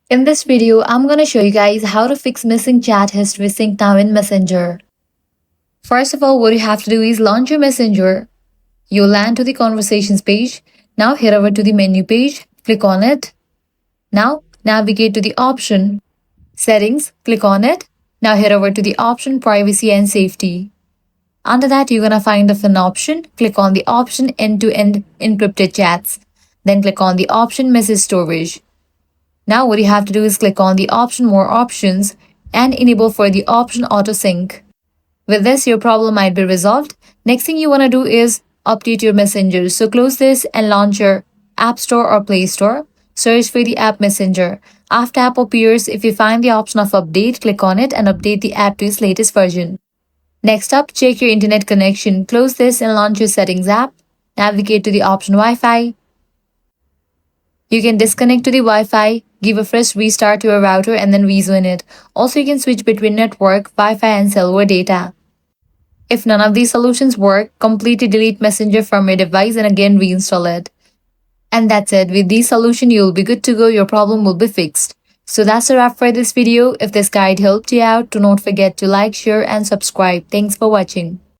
In this video, I'm going to show you guys how to fix missing chat history sync now in Messenger. First of all, what you have to do is launch your Messenger. You'll land to the conversations page. Now head over to the menu page, click on it. Now navigate to the option settings, click on it. Now head over to the option privacy and safety. Under that, you're going to find the fin option. Click on the option end-to-end encrypted chats. Then click on the option message storage. Now what you have to do is click on the option more options and enable for the option auto sync. With this, your problem might be resolved. Next thing you want to do is update your Messenger. So close this and launch your App Store or Play Store. Search for the app Messenger. After app appears, if you find the option of update, click on it and update the app to its latest version. Next up, check your internet connection. Close this and launch your settings app. Navigate to the option Wi-Fi. You can disconnect to the Wi-Fi, give a fresh restart to your router and then rejoin it. Also, you can switch between network, Wi-Fi and cellular data. If none of these solutions work, completely delete Messenger from your device and again reinstall it. And that's it. With these solutions, you'll be good to go. Your problem will be fixed. So that's a wrap for this video. If this guide helped you out, do not forget to like, share and subscribe. Thanks for watching.